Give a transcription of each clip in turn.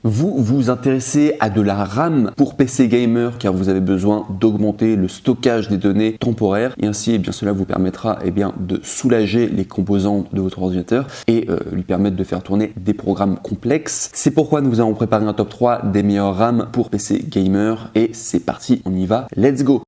Vous vous intéressez à de la RAM pour PC gamer car vous avez besoin d'augmenter le stockage des données temporaires et ainsi cela vous permettra de soulager les composants de votre ordinateur et lui permettre de faire tourner des programmes complexes. C'est pourquoi nous vous avons préparé un top 3 des meilleures RAM pour PC gamer et c'est parti, on y va, let's go!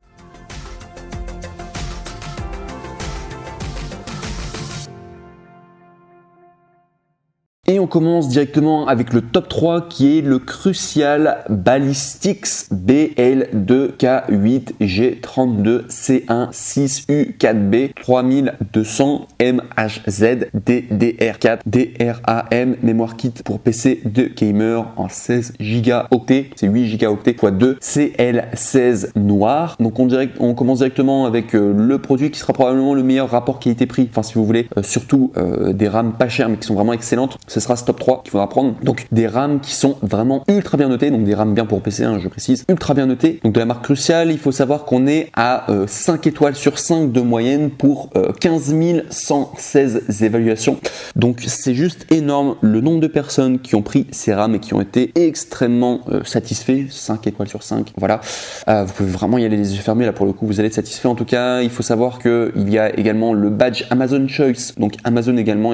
Et on commence directement avec le top 3 qui est le Crucial Ballistix BL2K8G32C1-6U4B 3200 MHZ DDR4 DRAM mémoire kit pour PC de gamer en 16 Go, c'est 8 Go x 2 CL16 noir. Donc on commence directement avec le produit qui sera probablement le meilleur rapport qualité-prix, enfin si vous voulez surtout des RAM pas chères mais qui sont vraiment excellentes. Ce sera ce top 3 qu'il faudra prendre. Donc des RAM qui sont vraiment ultra bien notées, donc des RAM bien pour PC, je précise, ultra bien notées. Donc de la marque Crucial, il faut savoir qu'on est à 5 étoiles sur 5 de moyenne pour 15 116 évaluations. Donc c'est juste énorme le nombre de personnes qui ont pris ces RAM et qui ont été extrêmement satisfaits. 5 étoiles sur 5, voilà. Vous pouvez vraiment y aller les yeux fermés, là pour le coup vous allez être satisfait. En tout cas, il faut savoir qu'il y a également le badge Amazon Choice. Donc Amazon également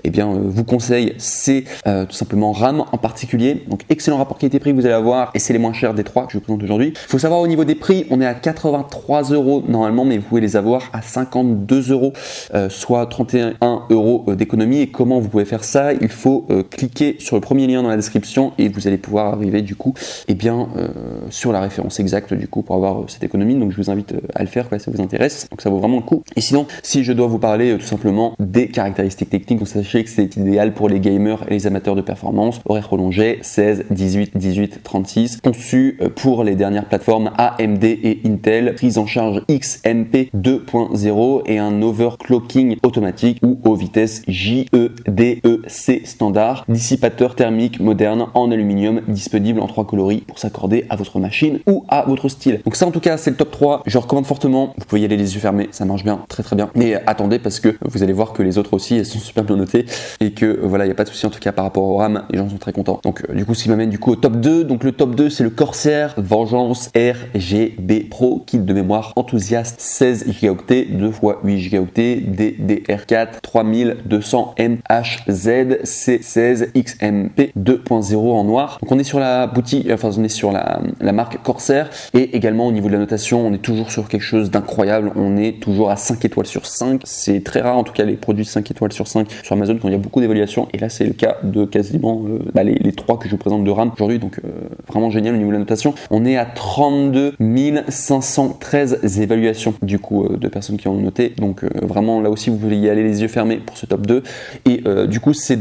vous conseille c'est tout simplement RAM en particulier. Donc excellent rapport qualité-prix que vous allez avoir et c'est les moins chers des 3 que je vous présente aujourd'hui. Il faut savoir au niveau des prix, on est à 83 € normalement, mais vous pouvez les avoir à 52 €, soit 31 € d'économie. Et comment vous pouvez faire ça? Il faut cliquer sur le premier lien dans la description et vous allez pouvoir arriver du coup sur la référence exacte du coup pour avoir cette économie. Donc je vous invite à le faire si ça vous intéresse. Donc ça vaut vraiment le coup. Et sinon, si je dois vous parler tout simplement des caractéristiques techniques, donc sachez que c'est idéal pour les gamers et les amateurs de performance. Horaire prolongé 16, 18, 36, conçu pour les dernières plateformes AMD et Intel, prise en charge XMP 2.0 et un overclocking automatique ou aux vitesses JEDEC standard, dissipateur thermique moderne en aluminium disponible en 3 coloris pour s'accorder à votre machine ou à votre style. Donc ça en tout cas c'est le top 3, je recommande fortement, vous pouvez y aller les yeux fermés, ça marche bien, très bien, mais attendez parce que vous allez voir que les autres aussi elles sont super bien notées et que voilà, il n'y a pas de souci en tout cas par rapport au RAM, les gens sont très contents. Donc du coup ce qui m'amène du coup au top 2, donc le top 2 c'est le Corsair Vengeance RGB Pro, kit de mémoire enthousiaste 16 Go 2 x 8 Go DDR4 3200 MHZ C16 XMP 2.0 en noir. Donc on est sur la boutique, on est sur la marque Corsair et également au niveau de la notation, on est toujours sur quelque chose d'incroyable, on est toujours à 5 étoiles sur 5, c'est très rare en tout cas les produits 5 étoiles sur 5 sur Amazon quand il y a beaucoup d'évaluations et là c'est le cas de quasiment les 3 que je vous présente de RAM aujourd'hui, donc vraiment génial au niveau de la notation. On est à 32 513 évaluations du coup de personnes qui ont noté, donc vraiment là aussi vous pouvez y aller les yeux fermés pour ce top 2 et du coup c'est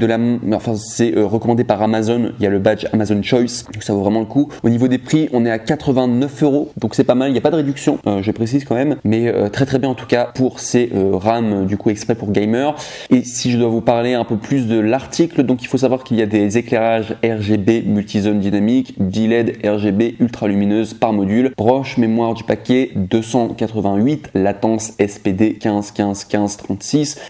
recommandé par Amazon, il y a le badge Amazon Choice, donc ça vaut vraiment le coup. Au niveau des prix on est à 89 €, donc c'est pas mal, il n'y a pas de réduction, je précise quand même, mais très bien en tout cas pour ces RAM du coup exprès pour gamer. Et si je dois vous parler un peu plus de l'article, donc il faut savoir qu'il y a des éclairages RGB multizone dynamique, 10 LED RGB ultra lumineuse par module, broche mémoire du paquet 288, latence SPD 15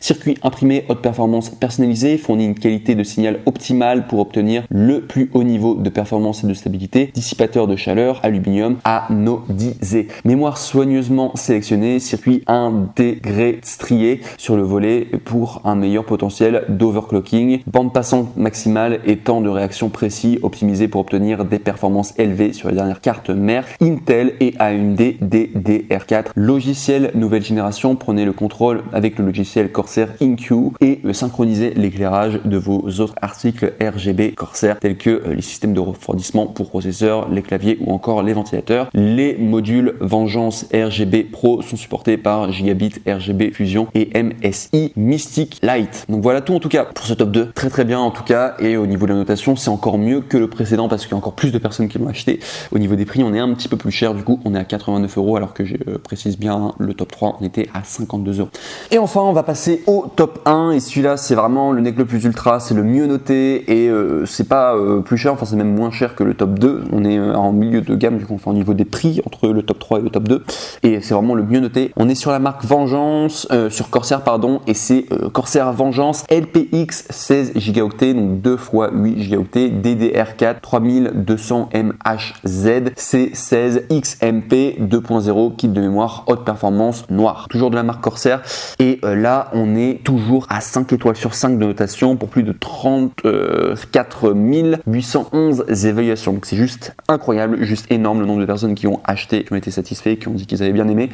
circuit imprimé haute performance personnalisé, fournit une qualité de signal optimale pour obtenir le plus haut niveau de performance et de stabilité, dissipateur de chaleur aluminium anodisé, mémoire soigneusement sélectionnée, circuit intégré strié sur le volet pour un meilleur potentiel d'overclocking, bande passante maximale et temps de réaction précis optimisé pour obtenir des performances élevées sur les dernières cartes mères Intel et AMD DDR4. Logiciel nouvelle génération, prenez le contrôle avec le logiciel Corsair InQ et synchronisez l'éclairage de vos autres articles RGB Corsair tels que les systèmes de refroidissement pour processeurs, les claviers ou encore les ventilateurs. Les modules Vengeance RGB Pro sont supportés par Gigabit RGB Fusion et MSI Mystic Light. Donc voilà tout en tout cas pour ce top 2, très bien en tout cas, et au niveau de la notation c'est encore mieux que le précédent parce qu'il y a encore plus de personnes qui l'ont acheté. Au niveau des prix, on est un petit peu plus cher, du coup on est à 89 € alors que je précise bien, le top 3 on était à 52 €. Et enfin on va passer au top 1 et celui-là c'est vraiment le nec le plus ultra, c'est le mieux noté et c'est pas plus cher, enfin c'est même moins cher que le top 2. On est en milieu de gamme du coup, enfin au niveau des prix entre le top 3 et le top 2 et c'est vraiment le mieux noté. On est sur la marque Vengeance, sur Corsair pardon, et c'est Corsair Vengeance LPX 16 Go, donc 2 x 8 Go, DDR4 3200 MHz C16 XMP 2.0, kit de mémoire haute performance noir, toujours de la marque Corsair. Et là on est toujours à 5 étoiles sur 5 de notation pour plus de 34 811 évaluations. Donc c'est juste incroyable, juste énorme le nombre de personnes qui ont acheté, qui ont été satisfaits, qui ont dit qu'ils avaient bien aimé.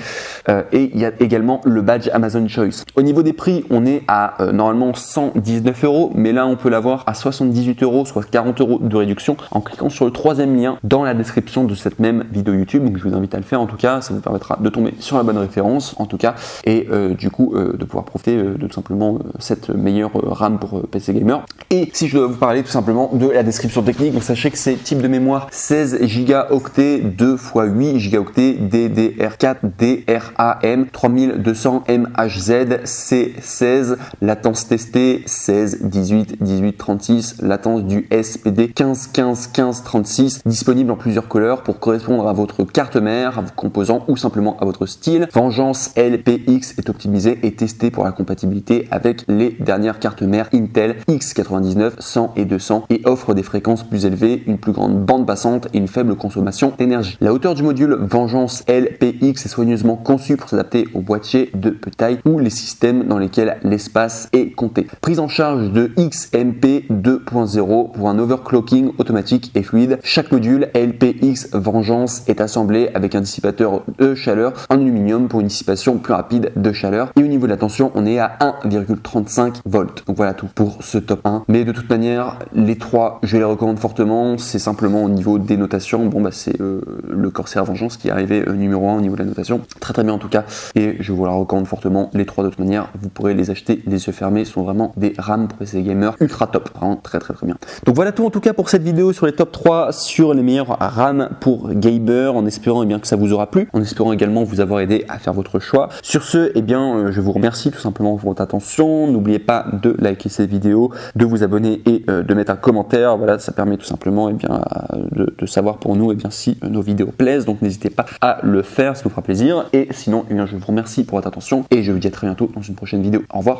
Et il y a également le badge Amazon Choice. Au niveau des prix, on est à normalement 119 €, mais là on peut l'avoir à 78 €, soit 40 € de réduction en cliquant sur le troisième lien dans la description de cette même vidéo YouTube. Donc je vous invite à le faire en tout cas, ça vous permettra de tomber sur la bonne référence en tout cas et du coup de pouvoir profiter de tout simplement cette meilleure RAM pour PC gamer. Et si je dois vous parler tout simplement de la description technique, donc sachez que c'est type de mémoire 16 Go, 2 x 8 Go, DDR4 DRAM 3200 MHz C16, latence testée 16 18 18 36, latence du SPD 15 15 15 36, disponible en plusieurs couleurs pour correspondre à votre carte mère, à vos composants ou simplement à votre style. Vengeance LPX est optimisé et testé pour la compatibilité avec les dernières cartes mères Intel X99 100 et 200 et offre des fréquences plus élevées, une plus grande bande passante et une faible consommation d'énergie. La hauteur du module Vengeance LPX est soigneusement conçue pour s'adapter aux boîtiers de petite taille ou les systèmes dans lesquels l'espace est compté. Prise en charge de XMP 2.0 pour un overclocking automatique et fluide. Chaque module LPX Vengeance est assemblé avec un dissipateur de chaleur en aluminium pour une dissipation plus rapide de chaleur. Et au niveau de la tension, on est à 1,35 volts. Donc voilà tout pour ce top 1. Mais de toute manière, les trois, je les recommande fortement. C'est simplement au niveau des notations. Bon bah c'est le Corsair Vengeance qui est arrivé numéro 1 au niveau de la notation. Très très bien en tout cas. Et je vous la recommande fortement. Les trois de toute manière, vous pourrez les acheter les yeux fermés. Sont vraiment des RAM pour PC gamer ultra top. Vraiment très très très bien. Donc voilà tout en tout cas pour cette vidéo sur les top 3 sur les meilleurs RAM pour gamer, en espérant bien que ça vous aura plu, en espérant également vous avoir aidé à faire votre choix. Sur ce, je vous remercie tout simplement pour votre attention. N'oubliez pas de liker cette vidéo, de vous abonner et de mettre un commentaire. Voilà, ça permet tout simplement de savoir pour nous si nos vidéos plaisent. Donc n'hésitez pas à le faire, ça nous fera plaisir. Et sinon, je vous remercie pour votre attention et je vous dis à très bientôt dans une prochaine vidéo. Au revoir.